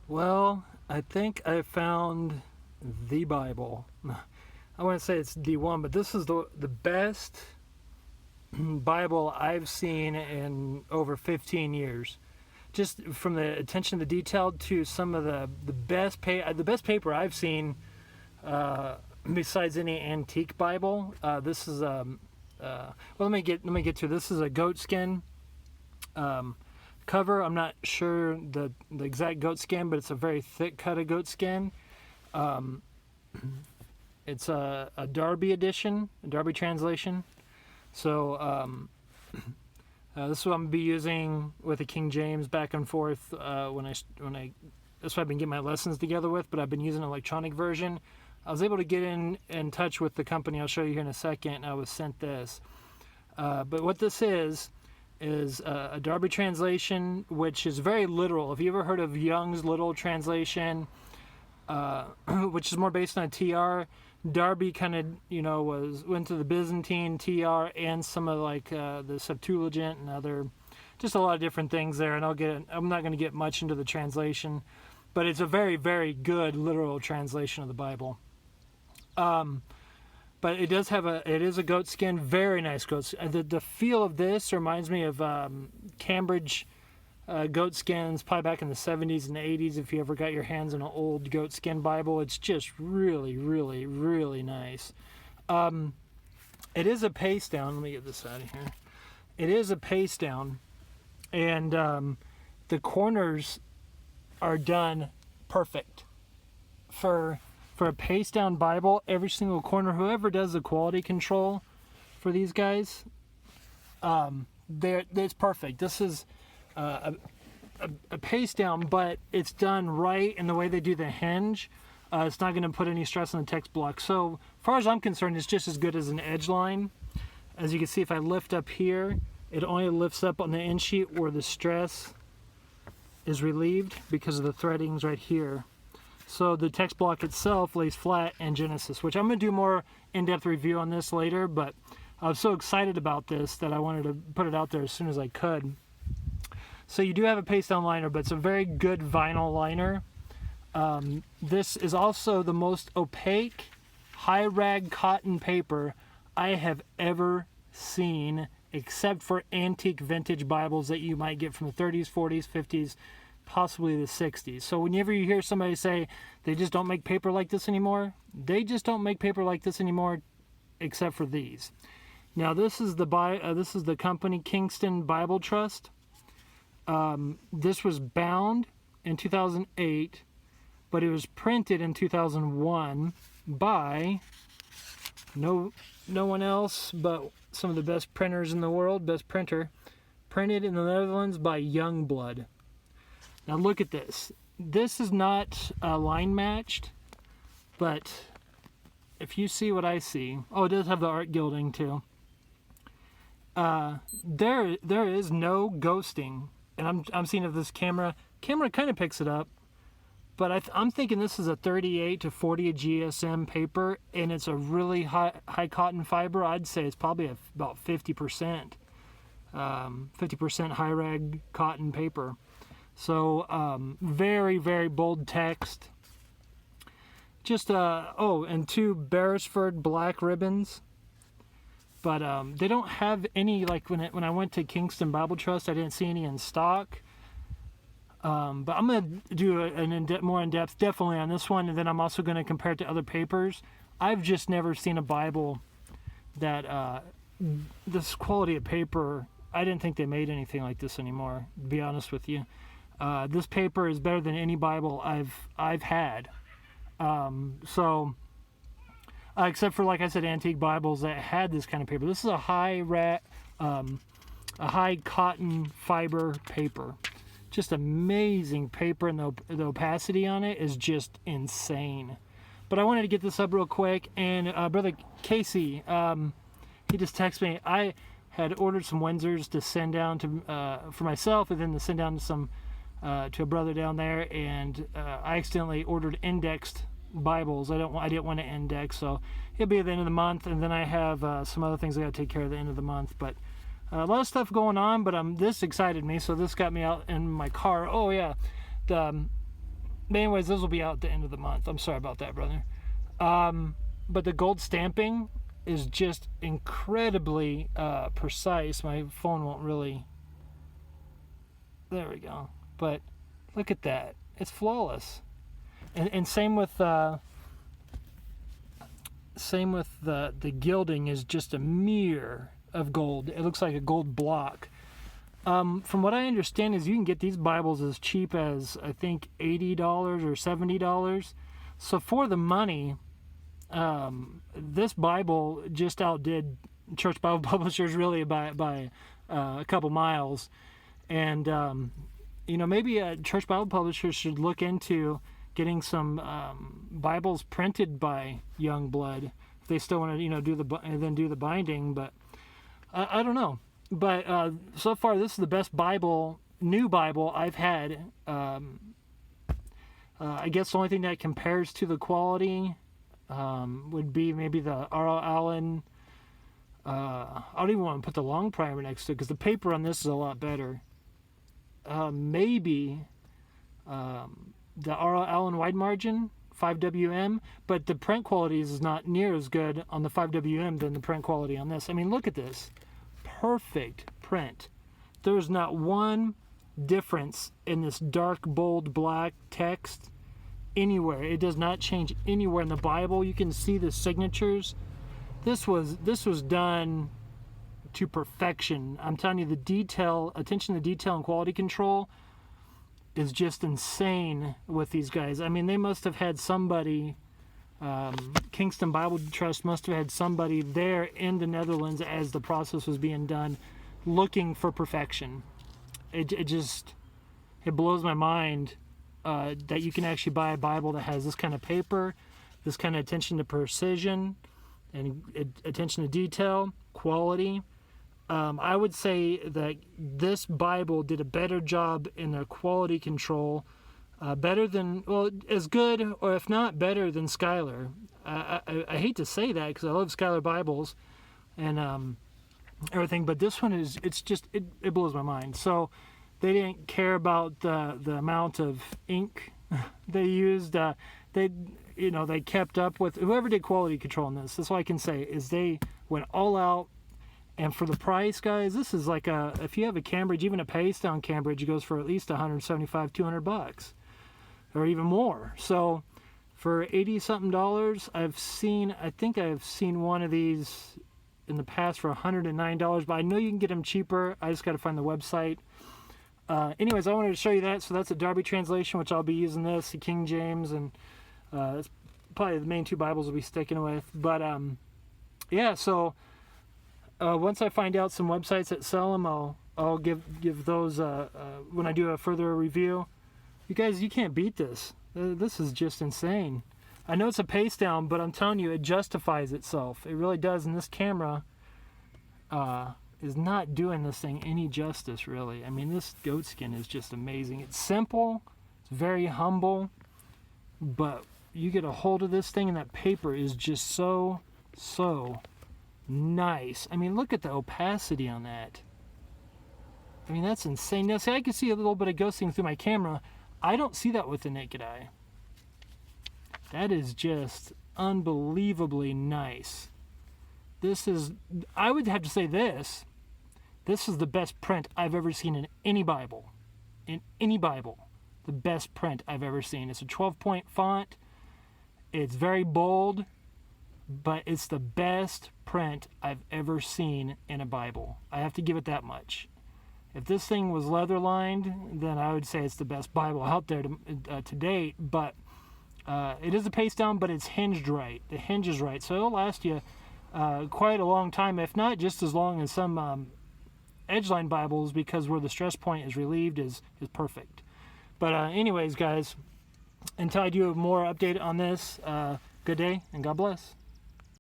Well, I think I found the Bible. I wouldn't say it's the one, but this is the best Bible I've seen in over 15 years. Just from the attention to detail to some of the best the best paper I've seen, besides any antique Bible. This is well, let me get to this. Is a goat skin cover. I'm not sure the exact goat skin, but it's a very thick cut of goat skin. It's a Darby edition, a Darby translation. So this is what I'm gonna be using with the King James back and forth when I that's what I've been getting my lessons together with. But I've been using an electronic version. I was able to get in touch with the company I'll show you here in a second, and I was sent this. But what this is a Darby translation, which is very literal. Have you ever heard of Young's literal translation, which is more based on a TR? Darby kind of, went to the Byzantine TR and some of the Septuagint and other, just a lot of different things there. And I'm not going to get much into the translation, but it's a very, very good literal translation of the Bible. But it is a goat skin, very nice goat skin. The feel of this reminds me of Cambridge goat skins, probably back in the 70s and 80s. If you ever got your hands on an old goat skin Bible, it's just really, really, really nice. It is a paste down. Let me get this out of here. It is a paste down, and the corners are done perfect for a paste down Bible. Every single corner, whoever does the quality control for these guys, it's perfect. This is a paste down, but it's done right in the way they do the hinge. It's not going to put any stress on the text block. So far as I'm concerned, it's just as good as an edge line. As you can see, if I lift up here, it only lifts up on the end sheet where the stress is relieved because of the threadings right here. So the text block itself lays flat in Genesis, which I'm going to do more in-depth review on this later, but I was so excited about this that I wanted to put it out there as soon as I could. So you do have a paste down liner, but it's a very good vinyl liner. This is also the most opaque high rag cotton paper I have ever seen, except for antique vintage Bibles that you might get from the 30s, 40s, 50s, possibly the 60s. So whenever you hear somebody say they just don't make paper like this anymore, they just don't make paper like this anymore, except for these. Now this is the company Kingston Bible Trust. This was bound in 2008, but it was printed in 2001 by no one else but some of the best printers in the world, best printer, printed in the Netherlands by Youngblood. Now look at this. This is not line matched, but if you see what I see, oh, it does have the art gilding too. There is no ghosting, and I'm seeing if this camera kind of picks it up, but I'm thinking this is a 38 to 40 GSM paper, and it's a really high cotton fiber. I'd say it's probably about 50%, 50% high rag cotton paper. So very, very bold text. Just and 2 Beresford black ribbons. But they don't have any, like when I went to Kingston Bible Trust, I didn't see any in stock. But I'm going to do more in-depth definitely on this one, and then I'm also going to compare it to other papers. I've just never seen a Bible that this quality of paper. I didn't think they made anything like this anymore, to be honest with you. This paper is better than any Bible I've had. Except for, like I said, antique Bibles that had this kind of paper. This is a high cotton fiber paper. Just amazing paper, and the opacity on it is just insane. But I wanted to get this up real quick, and Brother Casey, he just texted me. I had ordered some Windsors to send down to for myself, and then to send down to some to a brother down there, and I accidentally ordered indexed Bibles. I didn't want to index, so it'll be at the end of the month, and then I have some other things I got to take care of at the end of the month. But a lot of stuff going on, but this excited me, so this got me out in my car. Oh yeah, But anyways, those will be out at the end of the month. I'm sorry about that, brother. But the gold stamping is just incredibly precise. My phone won't really... There we go. But look at that. It's flawless. And same with the gilding is just a mirror of gold. It looks like a gold block. From what I understand is you can get these Bibles as cheap as, I think, $80 or $70. So for the money, this Bible just outdid Church Bible Publishers really by a couple miles. And, maybe Church Bible Publishers should look into getting some Bibles printed by Youngblood if they still want to, do the binding. But I don't know. But so far, this is the best new Bible I've had. I guess the only thing that compares to the quality would be maybe the R.L. Allen. I don't even want to put the long primer next to it because the paper on this is a lot better. Maybe the R.L. Allen wide margin 5WM, but the print quality is not near as good on the 5WM than the print quality on this. I mean, look at this. Perfect print. There's not one difference in this dark, bold, black text anywhere. It does not change anywhere in the Bible. You can see the signatures. This was done to perfection. I'm telling you, the detail, attention to detail and quality control is just insane with these guys. I mean, they must have had somebody, Kingston Bible Trust must have had somebody there in the Netherlands as the process was being done, looking for perfection. It blows my mind that you can actually buy a Bible that has this kind of paper, this kind of attention to precision, and attention to detail, quality. I would say that this Bible did a better job in their quality control, better than, as good, or if not better than Schuyler. I hate to say that because I love Schuyler Bibles and everything, but this one it blows my mind. So they didn't care about the amount of ink they used. They kept up with whoever did quality control on this. That's all I can say is they went all out. And for the price, guys, this is like if you have a Cambridge, even a paste down Cambridge, it goes for at least $175, $200, or even more. So for $80-something, I think I've seen one of these in the past for $109, but I know you can get them cheaper. I just got to find the website. Anyways, I wanted to show you that. So that's a Darby translation, which I'll be using this, the King James, and that's probably the main two Bibles we'll be sticking with. But yeah, so once I find out some websites that sell them, I'll give those when I do a further review. You guys, you can't beat this. This is just insane. I know it's a paste down, but I'm telling you, it justifies itself. It really does. And this camera is not doing this thing any justice, really. I mean, this goat skin is just amazing. It's simple. It's very humble. But you get a hold of this thing, and that paper is just so nice. I mean, look at the opacity on that. I mean, that's insane. Now, see, I can see a little bit of ghosting through my camera. I don't see that with the naked eye. That is just unbelievably nice. I would have to say this is the best print I've ever seen in any Bible. In any Bible. The best print I've ever seen. It's a 12-point font. It's very bold, but it's the best print I've ever seen in a Bible. I have to give it that much. If this thing was leather-lined, then I would say it's the best Bible out there to date, but it is a paste down, but it's hinged right. The hinge is right, so it'll last you quite a long time, if not just as long as some edge-line Bibles, because where the stress point is relieved is perfect. But anyways, guys, until I do a more update on this, good day and God bless.